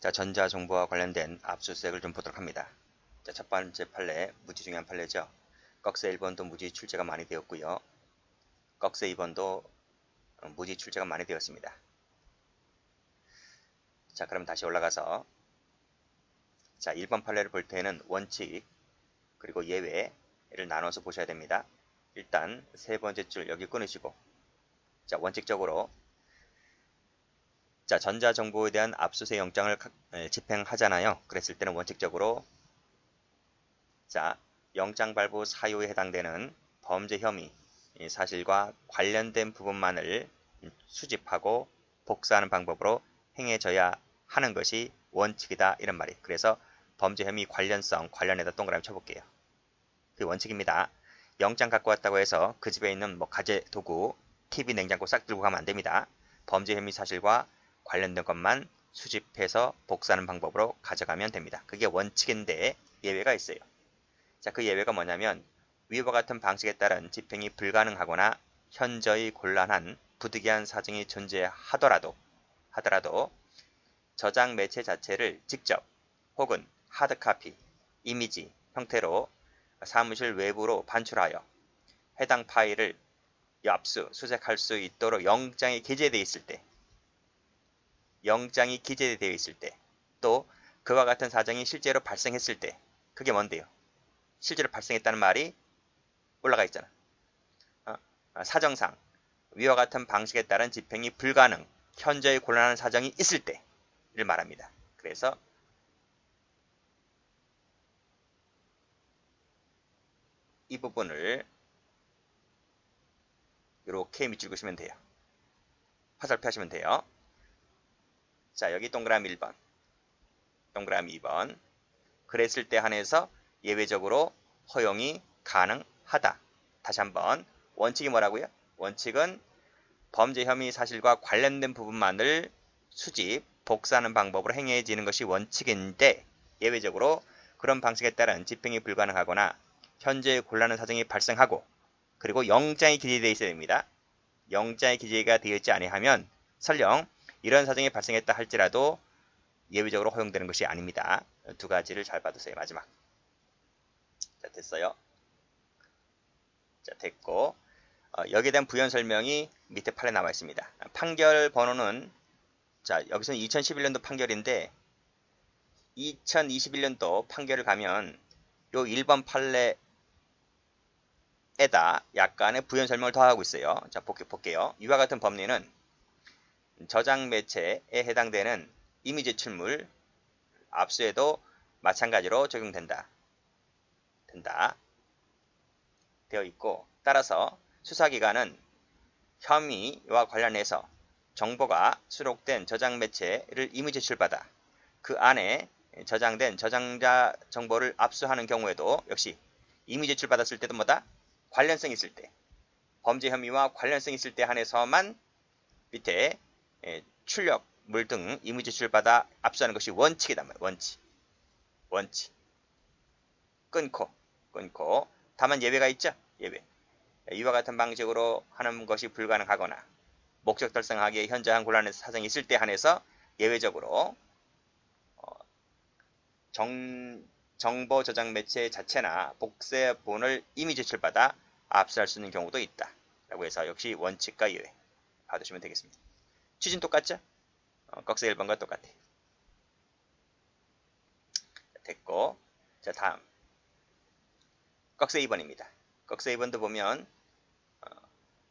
자, 전자정보와 관련된 압수수색을 좀 보도록 합니다. 자, 첫 번째 판례, 무지 중요한 판례죠. 꺽쇠 1번도 무지 출제가 많이 되었고요. 꺽쇠 2번도 무지 출제가 많이 되었습니다. 자, 그럼 다시 올라가서 자, 1번 판례를 볼 때는 원칙 그리고 예외를 나눠서 보셔야 됩니다. 일단 세 번째 줄 여기 끊으시고 자, 원칙적으로 자, 전자정보에 대한 압수수색 영장을 집행하잖아요. 그랬을 때는 원칙적으로 자, 영장 발부 사유에 해당되는 범죄 혐의 사실과 관련된 부분만을 수집하고 복사하는 방법으로 행해져야 하는 것이 원칙이다 이런 말이에요. 그래서 범죄 혐의 관련성 관련에다 동그라미 쳐볼게요. 그게 원칙입니다. 영장 갖고 왔다고 해서 그 집에 있는 뭐 가재 도구, TV, 냉장고 싹 들고 가면 안 됩니다. 범죄 혐의 사실과 관련된 것만 수집해서 복사하는 방법으로 가져가면 됩니다. 그게 원칙인데 예외가 있어요. 자, 그 예외가 뭐냐면 위와 같은 방식에 따른 집행이 불가능하거나 현저히 곤란한 부득이한 사정이 존재하더라도 저장 매체 자체를 직접 혹은 하드카피, 이미지 형태로 사무실 외부로 반출하여 해당 파일을 압수, 수색할 수 있도록 영장이 기재되어 있을 때, 또 그와 같은 사정이 실제로 발생했을 때, 그게 뭔데요? 실제로 발생했다는 말이 올라가 있잖아. 사정상 위와 같은 방식에 따른 집행이 불가능, 현저히 곤란한 사정이 있을 때를 말합니다. 그래서 이 부분을 이렇게 밑줄 그시면 돼요. 화살표 하시면 돼요. 자, 여기 동그라미 1번, 동그라미 2번. 그랬을 때 한해서 예외적으로 허용이 가능하다. 다시 한번 원칙이 뭐라고요? 원칙은 범죄 혐의 사실과 관련된 부분만을 수집, 복사하는 방법으로 행해지는 것이 원칙인데 예외적으로 그런 방식에 따른 집행이 불가능하거나 현재 곤란한 사정이 발생하고 그리고 영장이 기재되어 있어야 됩니다. 영장이 기재가 되어 있지 아니하면 설령 이런 사정이 발생했다 할지라도 예외적으로 허용되는 것이 아닙니다. 두 가지를 잘 받으세요. 마지막. 자, 됐어요. 자, 됐고 여기에 대한 부연 설명이 밑에 판에 나와 있습니다. 판결 번호는 자, 여기서는 2011년도 판결인데 2021년도 판결을 가면 요 1번 판례에다 약간의 부연 설명을 더하고 있어요. 자, 볼게요. 이와 같은 법리는 저장 매체에 해당되는 이미지 제출물 압수에도 마찬가지로 적용된다. 되어 있고 따라서 수사기관은 혐의와 관련해서 정보가 수록된 저장 매체를 이미지 제출받아 그 안에 저장된 저장자 정보를 압수하는 경우에도 역시 이미지 제출받았을 때도 뭐다? 관련성 있을 때 범죄 혐의와 관련성 있을 때 한해서만 밑에 출력물 등 이미지 제출받아 압수하는 것이 원칙이다. 원칙. 끊고 다만 예외가 있죠. 예외. 이와 같은 방식으로 하는 것이 불가능하거나 목적 달성하기에 현저한 곤란한 사정이 있을 때 한해서 예외적으로 정보 저장 매체 자체나 복사본을 이미지 제출받아 압수할 수 있는 경우도 있다. 라고 해서 역시 원칙과 예외 받으시면 되겠습니다. 취지는 똑같죠? 꺽쇠 1번과 똑같아. 됐고 자, 다음 꺽쇠 2번입니다. 꺽쇠 2번도 보면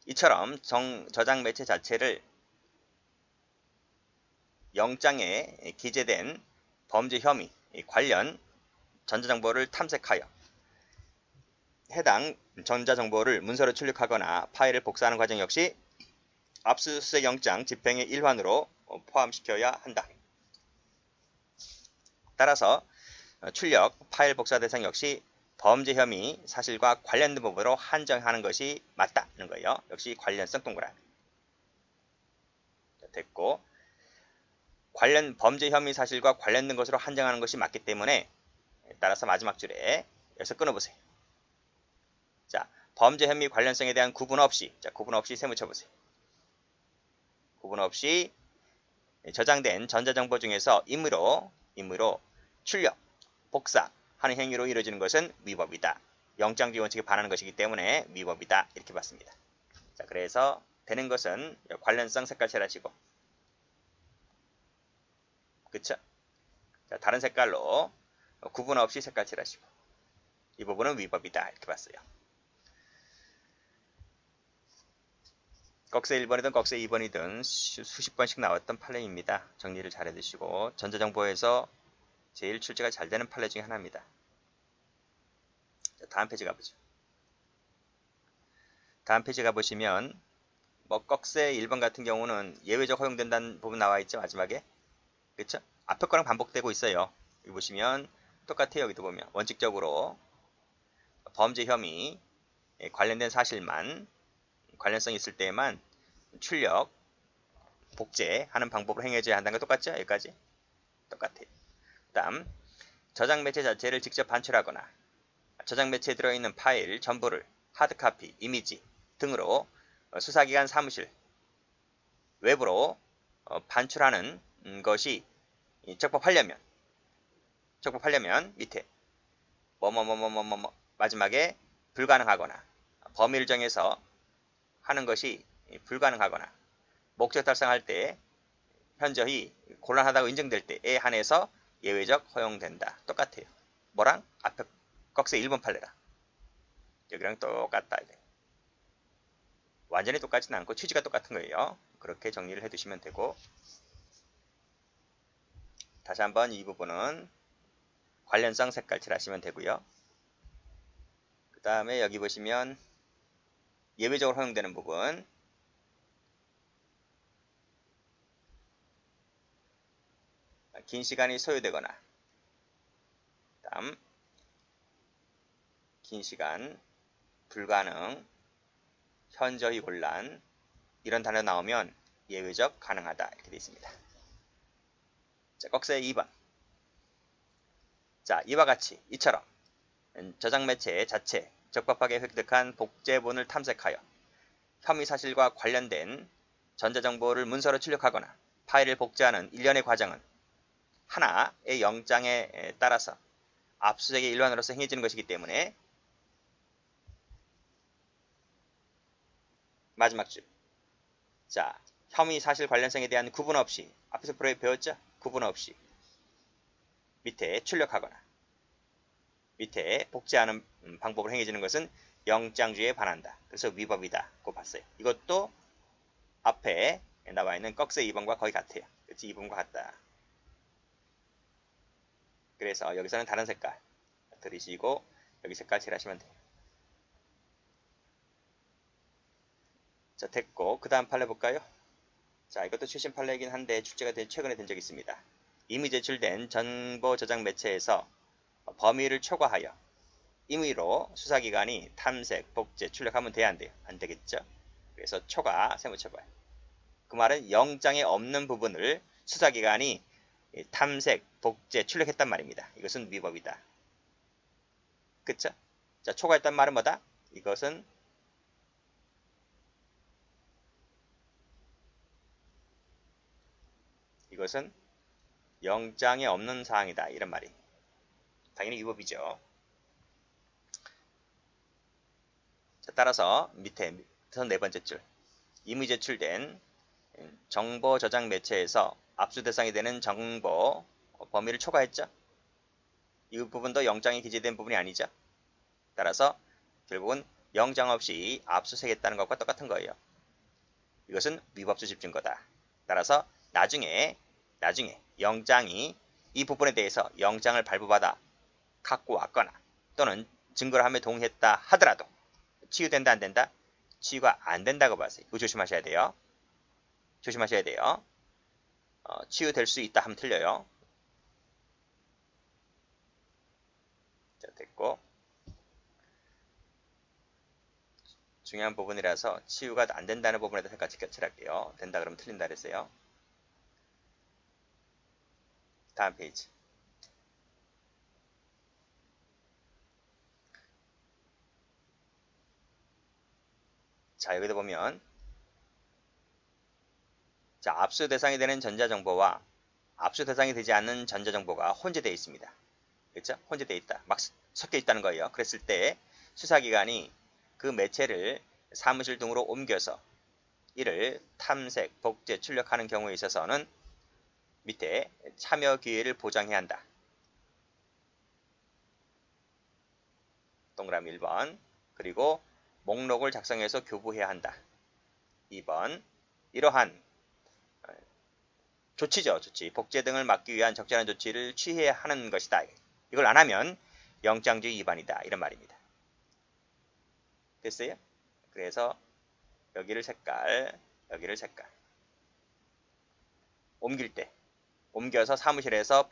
이처럼 저장 매체 자체를 영장에 기재된 범죄 혐의 관련 전자정보를 탐색하여 해당 전자정보를 문서로 출력하거나 파일을 복사하는 과정 역시 압수수색 영장 집행의 일환으로 포함시켜야 한다. 따라서 출력, 파일 복사 대상 역시 범죄 혐의 사실과 관련된 부분으로 한정하는 것이 맞다는 거예요. 역시 관련성 동그라미. 됐고 범죄 혐의 사실과 관련된 것으로 한정하는 것이 맞기 때문에 따라서 마지막 줄에 여기서 끊어보세요. 자, 범죄 혐의 관련성에 대한 구분 없이 자, 구분 없이 세무 쳐보세요. 구분 없이 저장된 전자정보 중에서 임의로 출력, 복사하는 행위로 이루어지는 것은 위법이다. 영장주의 원칙에 반하는 것이기 때문에 위법이다. 이렇게 봤습니다. 자, 그래서 되는 것은 관련성 색깔 칠하시고, 그쵸? 자, 다른 색깔로 구분 없이 색깔 칠하시고, 이 부분은 위법이다. 이렇게 봤어요. 꺽쇠 1번이든 꺽쇠 2번이든 수십 번씩 나왔던 판례입니다. 정리를 잘 해두시고, 전자정보에서 제일 출제가 잘 되는 판례 중에 하나입니다. 자, 다음 페이지 가보죠. 다음 페이지 가보시면 꺽쇠 1번 같은 경우는 예외적 허용된다는 부분 나와있죠. 마지막에. 그쵸? 앞에 거랑 반복되고 있어요. 여기 보시면 똑같아요. 여기도 보면 원칙적으로 범죄 혐의 관련된 사실만 관련성이 있을 때에만 출력, 복제하는 방법으로 행해져야 한다는 거 똑같죠? 여기까지 똑같아요. 그 다음 저장 매체 자체를 직접 반출하거나 저장 매체에 들어있는 파일 전부를 하드카피, 이미지 등으로 수사기관 사무실 외부로 반출하는 것이 적법하려면 밑에 마지막에 불가능하거나 범위를 정해서 하는 것이 불가능하거나 목적 달성할 때 현저히 곤란하다고 인정될 때에 한해서 예외적 허용된다. 똑같아요. 뭐랑? 앞에 꺽쇠 1번 판례랑 여기랑 똑같다. 완전히 똑같지는 않고 취지가 똑같은 거예요. 그렇게 정리를 해두시면 되고, 다시 한번 이 부분은 관련성 색깔 칠하시면 되고요. 그 다음에 여기 보시면 예외적으로 허용되는 부분, 긴 시간이 소요되거나, 다음 긴 시간, 불가능, 현저히 곤란 이런 단어 나오면 예외적 가능하다 이렇게 되어 있습니다. 자, 꺽쇠 2번. 자, 이와 같이 이처럼 저장 매체 자체 적법하게 획득한 복제본을 탐색하여 혐의 사실과 관련된 전자정보를 문서로 출력하거나 파일을 복제하는 일련의 과정은 하나의 영장에 따라서 압수수색의 일환으로서 행해지는 것이기 때문에 마지막 줄. 자, 혐의 사실 관련성에 대한 구분 없이 앞에서 배웠죠? 구분 없이 밑에 출력하거나 밑에 복제하는 방법을 행해지는 것은 영장주의에 반한다. 그래서 위법이다고 봤어요. 이것도 앞에 나와 있는 꺽쇠 2번과 거의 같아요. 그렇지? 2번과 같다. 그래서 여기서는 다른 색깔 들이시고 여기 색깔 칠하시면 돼요. 자, 됐고 그 다음 판례 볼까요? 자, 이것도 최신 판례이긴 한데 출제가 최근에 된 적이 있습니다. 이미 제출된 정보 저장 매체에서 범위를 초과하여 임의로 수사기관이 탐색, 복제, 출력하면 돼야 안 돼요? 안 되겠죠? 그래서 초과 세무처벌. 그 말은 영장에 없는 부분을 수사기관이 탐색, 복제, 출력했단 말입니다. 이것은 위법이다. 그쵸? 자, 초과했단 말은 뭐다? 이것은 영장에 없는 사항이다. 이런 말이. 당연히 위법이죠. 자, 따라서 밑에 네 번째 줄. 이미 제출된 정보 저장 매체에서 압수 대상이 되는 정보 범위를 초과했죠. 이 부분도 영장에 기재된 부분이 아니죠. 따라서 결국은 영장 없이 압수수색했다는 것과 똑같은 거예요. 이것은 위법수집 증거다. 따라서 나중에 영장이 이 부분에 대해서 영장을 발부받아 갖고 왔거나 또는 증거를 하며 동의했다 하더라도 치유된다 안 된다? 치유가 안 된다고 봐서 이거 조심하셔야 돼요. 조심하셔야 돼요. 치유될 수 있다 하면 틀려요. 자, 됐고 중요한 부분이라서 치유가 안 된다는 부분에도 색깔 칠할게요. 된다 그러면 틀린다 그랬어요. 다음 페이지. 자, 여기도 보면 자, 압수 대상이 되는 전자정보와 압수 대상이 되지 않는 전자정보가 혼재되어 있습니다. 그렇죠? 혼재되어 있다. 막 섞여 있다는 거예요. 그랬을 때 수사기관이 그 매체를 사무실 등으로 옮겨서 이를 탐색, 복제, 출력하는 경우에 있어서는 밑에 참여 기회를 보장해야 한다. 동그라미 1번. 그리고 목록을 작성해서 교부해야 한다. 2번. 이러한 조치죠. 조치. 복제 등을 막기 위한 적절한 조치를 취해야 하는 것이다. 이걸 안 하면 영장주의 위반이다. 이런 말입니다. 됐어요? 그래서 여기를 색깔, 여기를 색깔. 옮길 때, 옮겨서 사무실에서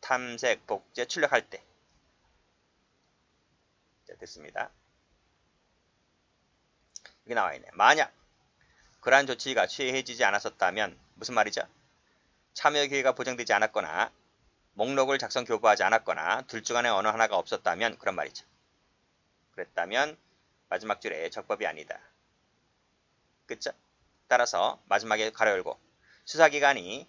탐색, 복제, 출력할 때. 자, 됐습니다. 여기 나와 있네. 만약 그러한 조치가 취해지지 않았었다면 무슨 말이죠? 참여 기회가 보장되지 않았거나 목록을 작성 교부하지 않았거나 둘 중 안에 어느 하나가 없었다면 그런 말이죠. 그랬다면 마지막 줄에 적법이 아니다. 그쵸? 따라서 마지막에 가로 열고 수사기관이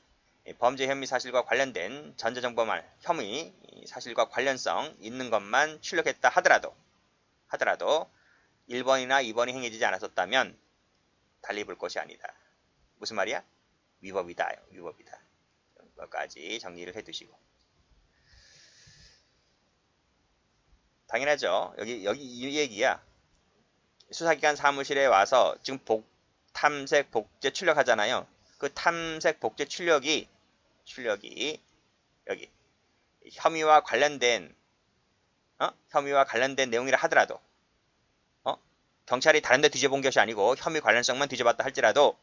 범죄 혐의 사실과 관련된 전자정보만 혐의 사실과 관련성 있는 것만 출력했다 하더라도 1번이나 2번이 행해지지 않았었다면 달리 볼 것이 아니다. 무슨 말이야? 위법이다. 위법이다. 이것까지 정리를 해두시고. 당연하죠. 여기 이 얘기야. 수사기관 사무실에 와서 지금 탐색, 복제, 출력하잖아요. 그 탐색, 복제, 출력이 여기 혐의와 관련된 내용이라 하더라도 경찰이 다른 데 뒤져본 것이 아니고 혐의 관련성만 뒤져봤다 할지라도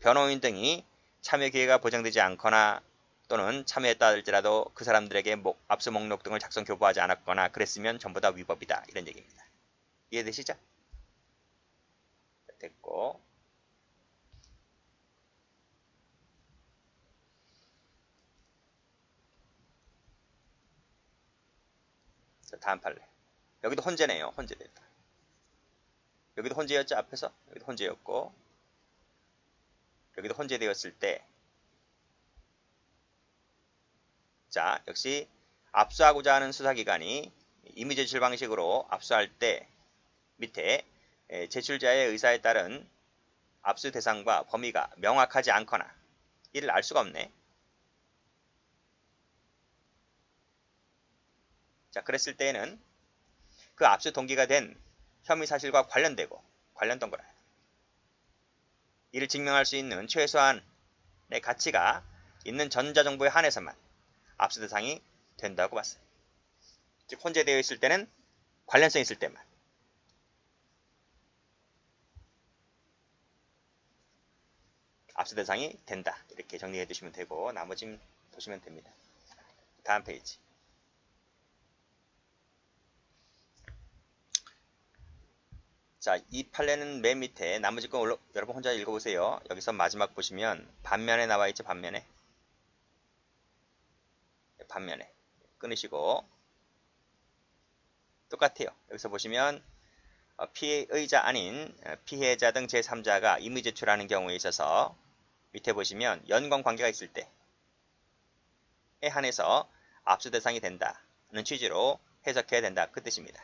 변호인 등이 참여 기회가 보장되지 않거나 또는 참여했다 할지라도 그 사람들에게 압수 목록 등을 작성 교부하지 않았거나 그랬으면 전부 다 위법이다. 이런 얘기입니다. 이해되시죠? 됐고. 자, 다음 판례. 여기도 혼재네요. 혼재됐다. 여기도 혼재였죠. 앞에서. 여기도 혼재였고. 여기도 혼재되었을 때 자, 역시 압수하고자 하는 수사기관이 임의 제출 방식으로 압수할 때 밑에 제출자의 의사에 따른 압수 대상과 범위가 명확하지 않거나 이를 알 수가 없네. 자, 그랬을 때에는 그 압수 동기가 된 혐의 사실과 관련되고 관련된 거라. 이를 증명할 수 있는 최소한의 가치가 있는 전자정보에 한해서만 압수 대상이 된다고 봤어요. 즉 혼재되어 있을 때는 관련성 있을 때만. 압수 대상이 된다. 이렇게 정리해 두시면 되고 나머지는 보시면 됩니다. 다음 페이지. 자, 이 판례는 맨 밑에 나머지 건 여러분 혼자 읽어보세요. 여기서 마지막 보시면 반면에 나와 있죠. 반면에 끊으시고 똑같아요. 여기서 보시면 피해의자 아닌 피해자 등 제3자가 임의 제출하는 경우에 있어서 밑에 보시면 연관 관계가 있을 때에 한해서 압수 대상이 된다는 취지로 해석해야 된다. 그 뜻입니다.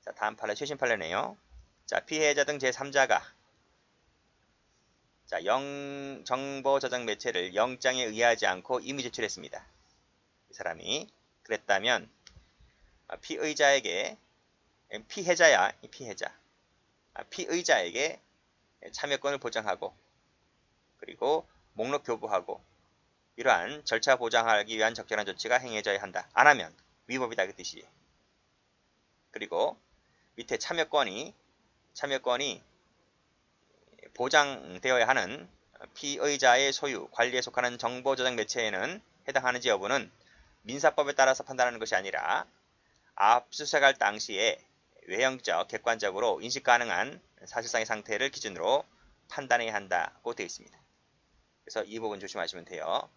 자, 다음 판례 최신 판례네요. 자, 피해자 등 제3자가 자, 정보 저장 매체를 영장에 의하지 않고 임의 제출했습니다. 이 사람이 그랬다면 피의자에게 피의자에게 참여권을 보장하고 그리고 목록 교부하고 이러한 절차 보장하기 위한 적절한 조치가 행해져야 한다. 안 하면 위법이다. 그 뜻이에요. 그리고 밑에 참여권이 보장되어야 하는 피의자의 소유, 관리에 속하는 정보 저장 매체에는 해당하는지 여부는 민사법에 따라서 판단하는 것이 아니라 압수수색할 당시에 외형적, 객관적으로 인식 가능한 사실상의 상태를 기준으로 판단해야 한다고 되어 있습니다. 그래서 이 부분 조심하시면 돼요.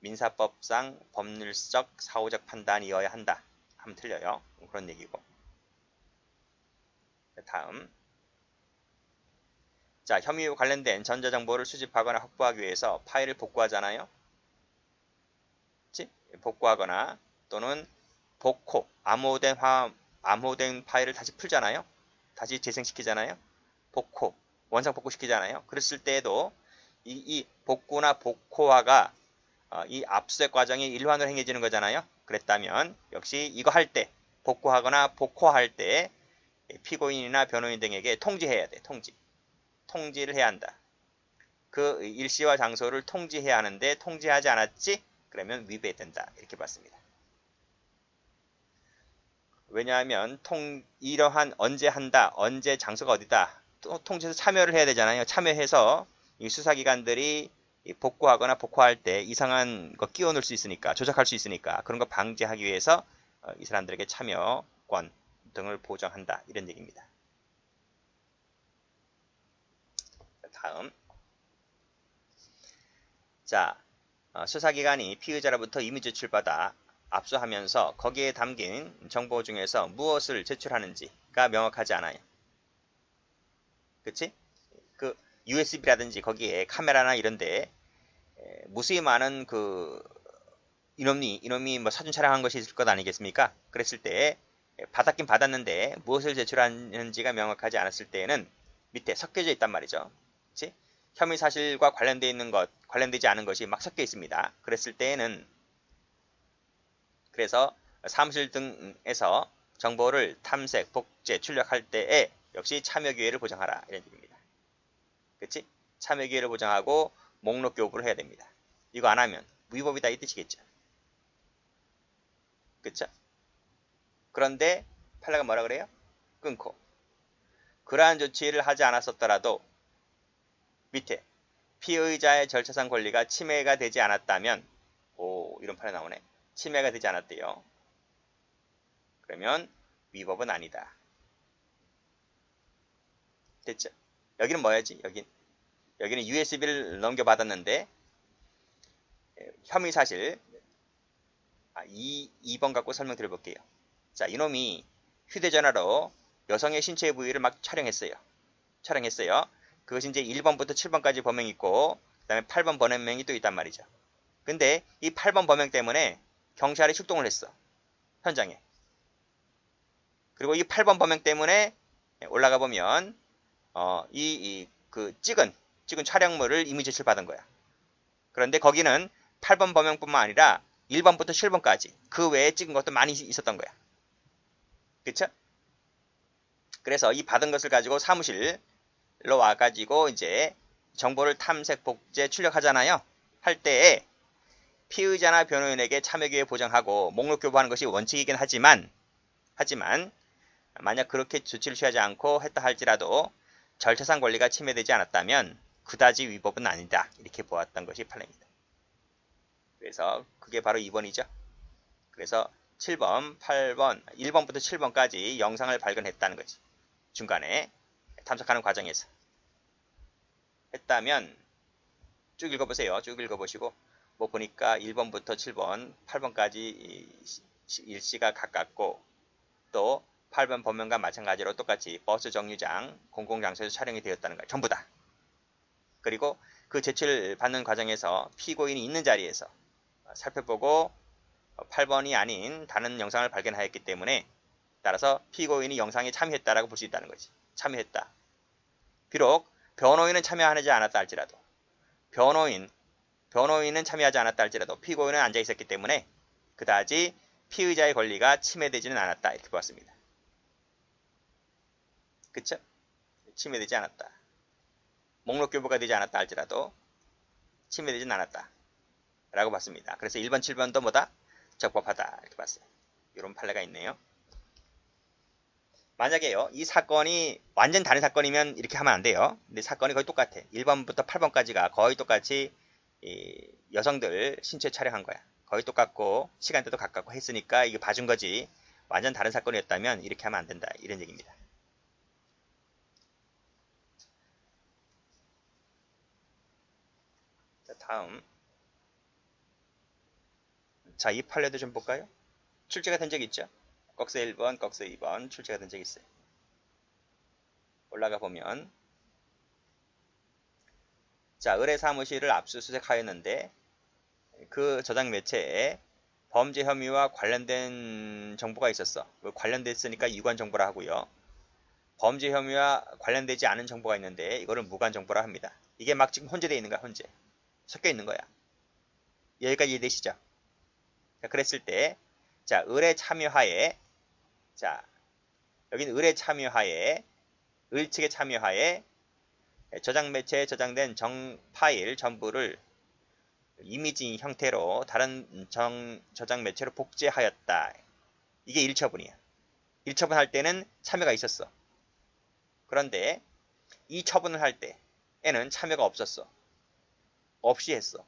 민사법상 법률적, 사후적 판단이어야 한다. 하면 틀려요. 그런 얘기고. 다음. 자, 혐의와 관련된 전자정보를 수집하거나 확보하기 위해서 파일을 복구하잖아요. 그치? 복구하거나 또는 복호, 암호된 파일을 다시 풀잖아요. 다시 재생시키잖아요. 복호, 원상 복구시키잖아요. 그랬을 때에도 이 복구나 복호화가 이 압수수색 과정이 일환으로 행해지는 거잖아요. 그랬다면 역시 이거 할 때, 복구하거나 복호할 때 피고인이나 변호인 등에게 통지해야 돼. 통지를 해야 한다. 그 일시와 장소를 통지해야 하는데 통지하지 않았지? 그러면 위배된다. 이렇게 봤습니다. 왜냐하면 이러한 언제 한다, 언제 장소가 어디다, 또 통지해서 참여를 해야 되잖아요. 참여해서 이 수사기관들이 복구하거나 복구할 때 이상한 거 끼워 넣을 수 있으니까, 조작할 수 있으니까 그런 거 방지하기 위해서 이 사람들에게 참여권 등을 보장한다. 이런 얘기입니다. 다음. 자, 수사기관이 피의자로부터 임의 제출받아 압수하면서 거기에 담긴 정보 중에서 무엇을 제출하는지가 명확하지 않아요. 그치? 그 USB라든지 거기에 카메라나 이런데 무수히 많은 그 이놈이 뭐 사진 촬영한 것이 있을 것 아니겠습니까? 그랬을 때 받았긴 받았는데 무엇을 제출하는지가 명확하지 않았을 때에는 밑에 섞여져 있단 말이죠. 그치? 혐의 사실과 관련되어 있는 것, 관련되지 않은 것이 막 섞여 있습니다. 그랬을 때에는 그래서 사무실 등에서 정보를 탐색, 복제, 출력할 때에 역시 참여 기회를 보장하라 이런 얘기입니다. 그치? 참여 기회를 보장하고 목록 교부를 해야 됩니다. 이거 안 하면 위법이다 이 뜻이겠죠. 그쵸? 그런데 판례가 뭐라 그래요? 끊고 그러한 조치를 하지 않았었더라도 밑에 피의자의 절차상 권리가 침해가 되지 않았다면 이런 판례 나오네. 침해가 되지 않았대요. 그러면 위법은 아니다. 됐죠? 여기는 뭐야지? 여기는 USB를 넘겨받았는데 혐의 사실 2번 갖고 설명드려볼게요. 자, 이놈이 휴대전화로 여성의 신체 부위를 막 촬영했어요. 그것이 이제 1번부터 7번까지 범행이 있고 그 다음에 8번 범행이 또 있단 말이죠. 근데 이 8번 범행 때문에 경찰이 출동을 했어. 현장에. 그리고 이 8번 범행 때문에 올라가 보면 그 찍은 촬영물을 임의 제출 받은 거야. 그런데 거기는 8번 범행뿐만 아니라 1번부터 7번까지 그 외에 찍은 것도 많이 있었던 거야. 그쵸? 그래서 이 받은 것을 가지고 사무실로 와가지고 이제 정보를 탐색, 복제, 출력하잖아요. 할 때에 피의자나 변호인에게 참여 기회 보장하고 목록 교부하는 것이 원칙이긴 하지만 만약 그렇게 조치를 취하지 않고 했다 할지라도 절차상 권리가 침해되지 않았다면 그다지 위법은 아니다. 이렇게 보았던 것이 판례입니다. 그래서 그게 바로 2번이죠. 그래서 7번, 8번, 1번부터 7번까지 영상을 발견했다는 거지. 중간에 탐색하는 과정에서. 했다면 쭉 읽어보세요. 쭉 읽어보시고 뭐 보니까 1번부터 7번, 8번까지 일시가 가깝고 또 8번 범행과 마찬가지로 똑같이 버스 정류장, 공공장소에서 촬영이 되었다는 거예요. 전부 다. 그리고 그 제출 받는 과정에서 피고인이 있는 자리에서 살펴보고 8번이 아닌 다른 영상을 발견하였기 때문에 따라서 피고인이 영상에 참여했다라고 볼 수 있다는 거지. 참여했다. 비록 변호인은 참여하지 않았다 할지라도 변호인은 참여하지 않았다 할지라도 피고인은 앉아 있었기 때문에 그다지 피의자의 권리가 침해되지는 않았다. 이렇게 보았습니다. 그쵸? 침해되지 않았다. 목록 교부가 되지 않았다 할지라도 침해되지는 않았다. 라고 봤습니다. 그래서 1번, 7번도 뭐다? 적법하다. 이렇게 봤어요. 이런 판례가 있네요. 만약에요, 이 사건이 완전 다른 사건이면 이렇게 하면 안 돼요. 근데 사건이 거의 똑같아. 1번부터 8번까지가 거의 똑같이 여성들 신체 촬영한 거야. 거의 똑같고 시간대도 가깝고 했으니까 이게 봐준 거지. 완전 다른 사건이었다면 이렇게 하면 안 된다. 이런 얘기입니다. 자, 다음. 자, 이 판례도 좀 볼까요? 출제가 된 적 있죠? 꺽쇠 1번, 꺽쇠 2번 출제가 된 적 있어요. 올라가 보면 자, 의뢰 사무실을 압수수색하였는데 그 저장 매체에 범죄 혐의와 관련된 정보가 있었어. 관련됐으니까 유관 정보라 하고요. 범죄 혐의와 관련되지 않은 정보가 있는데 이거를 무관 정보라 합니다. 이게 막 지금 혼재되어 있는 거야, 혼재. 섞여 있는 거야. 여기까지 이해되시죠? 자, 그랬을 때, 자, 의뢰 참여하에, 자, 여기는 의뢰 참여하에, 의 측의 참여하에 저장 매체에 저장된 정 파일 전부를 이미지 형태로 다른 저장 매체로 복제하였다. 이게 1처분이야. 1처분 할 때는 참여가 있었어. 그런데 2처분을 할 때에는 참여가 없었어. 없이 했어.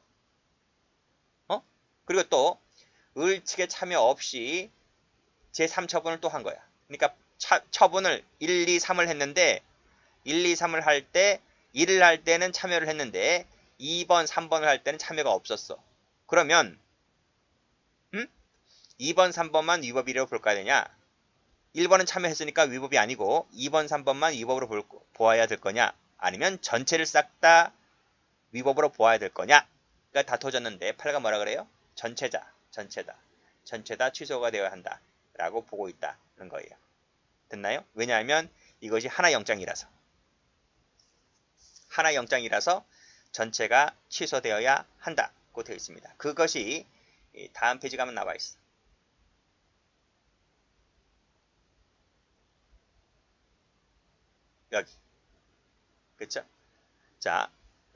그리고 또 을 측의 참여 없이 제3처분을 또 한 거야. 그러니까 처분을 1, 2, 3을 했는데 1, 2, 3을 할 때 1을 할 때는 참여를 했는데 2번, 3번을 할 때는 참여가 없었어. 그러면 2번, 3번만 위법이라고 볼까 되냐? 1번은 참여했으니까 위법이 아니고 2번, 3번만 위법으로 보아야 될 거냐? 아니면 전체를 싹 다 위법으로 보아야 될 거냐? 그러니까 다퉈졌는데 판례가 뭐라 그래요? 전체다 취소가 되어야 한다 라고 보고 있다는 거예요. 됐나요? 왜냐하면 이것이 하나 영장이라서 전체가 취소되어야 한다고 되어 있습니다. 그것이 다음 페이지 가면 나와 있어. 여기. 그쵸? 자,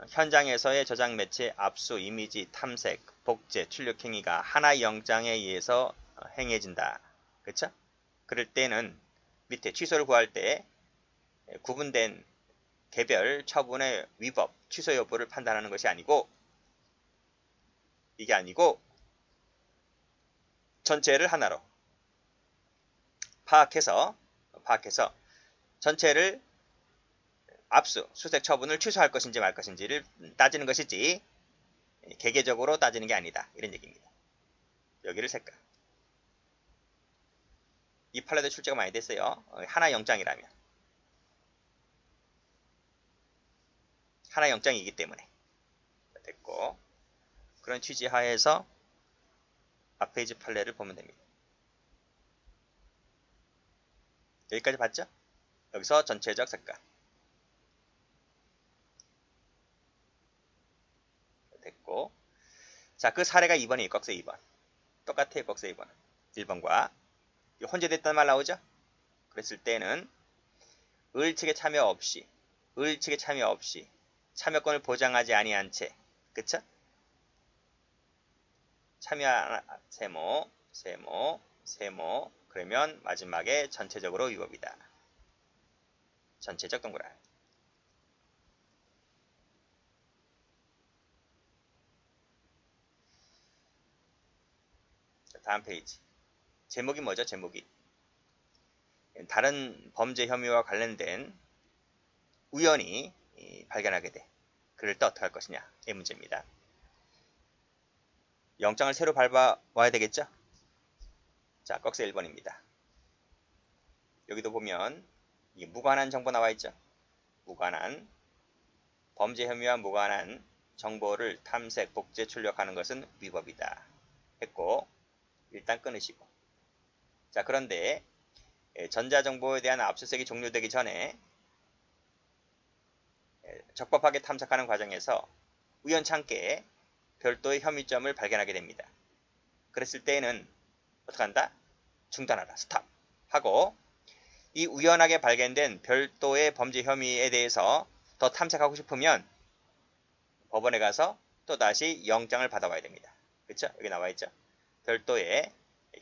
현장에서의 저장 매체, 압수, 이미지, 탐색, 복제, 출력 행위가 하나의 영장에 의해서 행해진다. 그쵸? 그럴 때는 밑에 취소를 구할 때 구분된 개별 처분의 위법, 취소 여부를 판단하는 것이 아니고 이게 아니고 전체를 하나로 파악해서 전체를 압수, 수색 처분을 취소할 것인지 말 것인지를 따지는 것이지 개개적으로 따지는 게 아니다. 이런 얘기입니다. 여기를 색깔. 이 판례도 출제가 많이 됐어요. 하나 영장이라면. 하나 영장이기 때문에. 됐고. 그런 취지 하에서 앞 페이지 판례를 보면 됩니다. 여기까지 봤죠? 여기서 전체적 색깔. 됐고. 자, 그 사례가 2번이에요. 꺽쇠 2번. 똑같아요. 꺽쇠 2번은. 1번과 혼재됐다는 말 나오죠? 그랬을 때는 을 측의 참여 없이 참여권을 보장하지 아니한 채 그쵸? 참여 세모 그러면 마지막에 전체적으로 위법이다. 전체적 동그라미. 다음 페이지. 제목이 뭐죠? 제목이 다른 범죄 혐의와 관련된 우연히 발견하게 돼. 그럴 때 어떻게 할 것이냐? 이 문제입니다. 영장을 새로 밟아와야 되겠죠? 자, 꺽쇠 1번입니다. 여기도 보면 무관한 정보 나와 있죠? 무관한 범죄 혐의와 무관한 정보를 탐색, 복제, 출력하는 것은 위법이다. 했고 일단 끊으시고 자 그런데 전자정보에 대한 압수수색이 종료되기 전에 적법하게 탐색하는 과정에서 우연찮게 별도의 혐의점을 발견하게 됩니다. 그랬을 때에는 어떻게 한다? 중단하라. 스탑. 하고 이 우연하게 발견된 별도의 범죄 혐의에 대해서 더 탐색하고 싶으면 법원에 가서 또다시 영장을 받아와야 됩니다. 그렇죠? 여기 나와 있죠? 별도의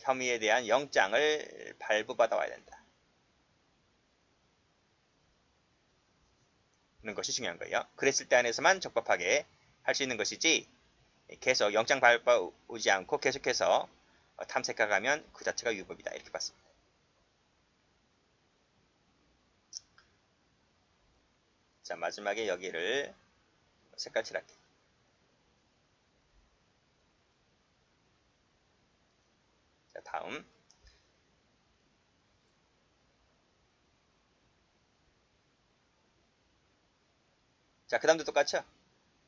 혐의에 대한 영장을 발부받아 와야 된다. 는 것이 중요한 거예요. 그랬을 때 안에서만 적법하게 할 수 있는 것이지 계속 영장 발부하지 않고 계속해서 탐색해가면 그 자체가 위법이다. 이렇게 봤습니다. 자 마지막에 여기를 색깔 칠할게요. 자 다음 자 그 다음도 똑같죠?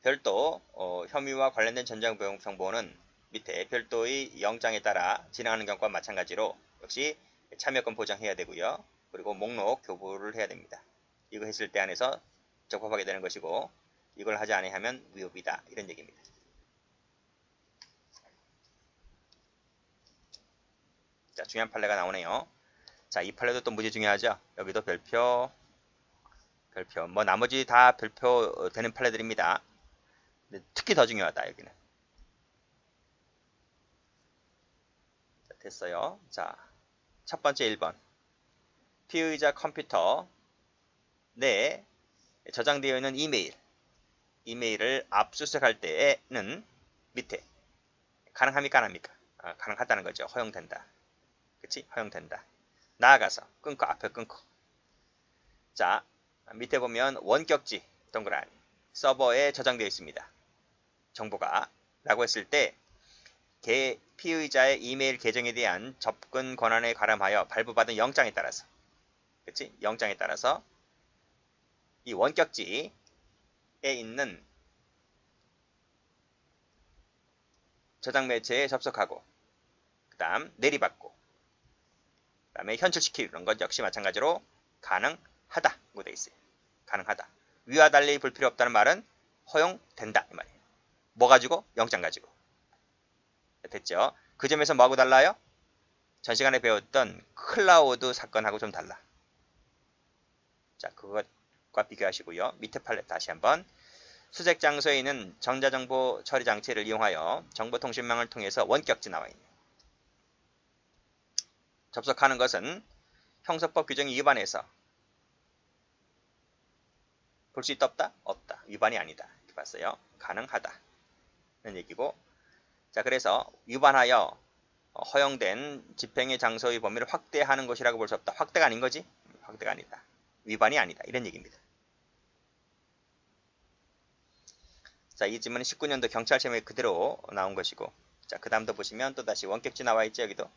별도 혐의와 관련된 전자정보 정보는 밑에 별도의 영장에 따라 진행하는 경우와 마찬가지로 역시 참여권 보장해야 되고요. 그리고 목록 교부를 해야 됩니다. 이거 했을 때 안에서 적법하게 되는 것이고 이걸 하지 아니하면 위법이다. 이런 얘기입니다. 자, 중요한 판례가 나오네요. 자, 이 판례도 또 무지 중요하죠. 여기도 별표, 뭐 나머지 다 별표 되는 판례들입니다. 근데 특히 더 중요하다 여기는. 자, 됐어요. 자, 첫 번째 1번. 피의자 컴퓨터 내에 저장되어 있는 이메일을 압수수색할 때에는 밑에 가능합니까 안 합니까? 가능하다는 거죠. 허용된다. 그치? 허용된다. 나아가서 끊고 앞에 끊고. 자, 밑에 보면 원격지 동그라미 서버에 저장되어 있습니다. 정보가 라고 했을 때 피의자의 이메일 계정에 대한 접근 권한에 가름하여 발부받은 영장에 따라서 그치? 영장에 따라서 이 원격지에 있는 저장 매체에 접속하고 그 다음 내리받고 그 다음에 현출시키는 것 역시 마찬가지로 가능하다고 되어 있어요. 가능하다. 위와 달리 볼 필요 없다는 말은 허용된다 이 말이에요. 뭐 가지고? 영장 가지고. 됐죠? 그 점에서 뭐하고 달라요? 전 시간에 배웠던 클라우드 사건하고 좀 달라. 자, 그것과 비교하시고요. 밑에 판례 다시 한번. 수색 장소에 있는 전자정보 처리 장치를 이용하여 정보통신망을 통해서 원격지 나와 있네요. 접속하는 것은 형사법 규정이 위반해서 볼 수 있다 없다? 없다. 위반이 아니다. 이렇게 봤어요. 가능하다. 는 얘기고. 자, 그래서 위반하여 허용된 집행의 장소의 범위를 확대하는 것이라고 볼 수 없다. 확대가 아닌 거지? 확대가 아니다. 위반이 아니다. 이런 얘기입니다. 자, 이 질문은 19년도 경찰 시험에 그대로 나온 것이고. 자, 그 다음도 보시면 또다시 원격지 나와 있죠. 여기도.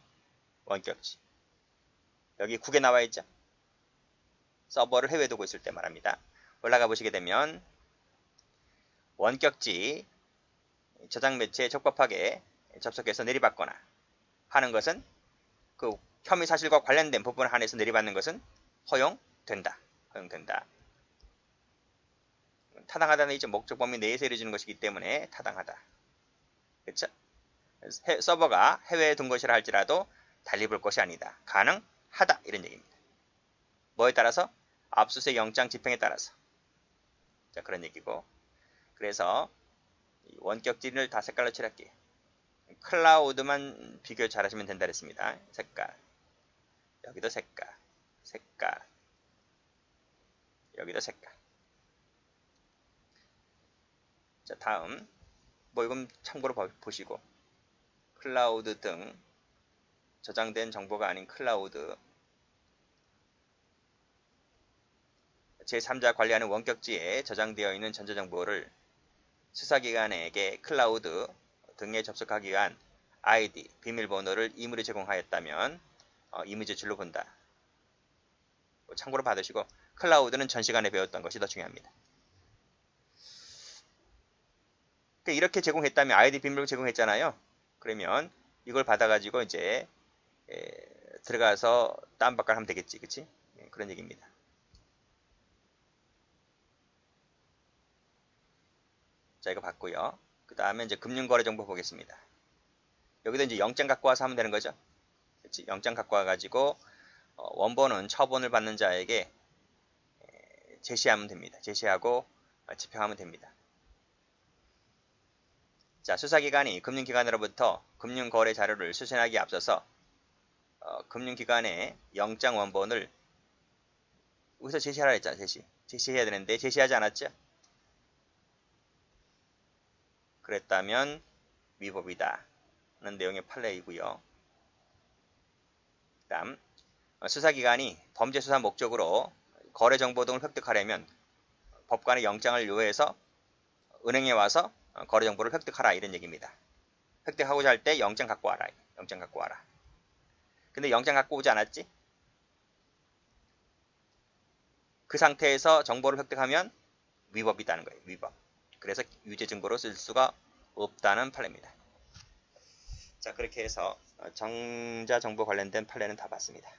원격지. 여기 국에 나와 있죠. 서버를 해외에 두고 있을 때 말합니다. 올라가 보시게 되면 원격지 저장 매체에 적법하게 접속해서 내리받거나 하는 것은 그 혐의 사실과 관련된 부분을 한해서 내리받는 것은 허용된다. 허용된다. 타당하다는 이제 목적 범위 내에서 이루어지는 것이기 때문에 타당하다. 그렇죠? 서버가 해외에 둔 것이라 할지라도 달리 볼 것이 아니다. 가능하다. 이런 얘기입니다. 뭐에 따라서? 압수수색 영장 집행에 따라서. 자, 그런 얘기고. 그래서 원격지를 다 색깔로 칠할게요. 클라우드만 비교 잘 하시면 된다 그랬습니다. 색깔. 여기도 색깔. 색깔. 여기도 색깔. 자, 다음. 뭐 이건 참고로 보시고. 클라우드 등 저장된 정보가 아닌 클라우드. 제3자 관리하는 원격지에 저장되어 있는 전자정보를 수사기관에게 클라우드 등에 접속하기 위한 아이디, 비밀번호를 임의로 제공하였다면 임의제출로 본다. 참고로 받으시고 클라우드는 전 시간에 배웠던 것이 더 중요합니다. 이렇게 제공했다면 아이디 비밀번호 제공했잖아요. 그러면 이걸 받아가지고 이제 들어가서 다운받기 하면 되겠지, 그치? 그런 얘기입니다. 자, 이거 봤고요. 그 다음에 이제 금융거래 정보 보겠습니다. 여기도 이제 영장 갖고 와서 하면 되는 거죠. 그치? 영장 갖고 와가지고 원본은 처분을 받는 자에게 제시하면 됩니다. 제시하고 집행하면 됩니다. 자, 수사기관이 금융기관으로부터 금융거래 자료를 수신하기에 앞서서 금융기관의 영장 원본을 여기서 제시하라 했잖아. 제시해야 되는데 제시하지 않았죠? 그랬다면 위법이다 하는 내용의 판례이고요. 그 다음 수사기관이 범죄수사 목적으로 거래정보 등을 획득하려면 법관의 영장을 요해서 은행에 와서 거래정보를 획득하라 이런 얘기입니다. 획득하고자 할 때 영장 갖고 와라. 영장 갖고 와라. 근데 영장 갖고 오지 않았지? 그 상태에서 정보를 획득하면 위법이다는 거예요. 위법. 그래서 유죄 증거로 쓸 수가 없다는 판례입니다. 자, 그렇게 해서 정자 정보 관련된 판례는 다 봤습니다.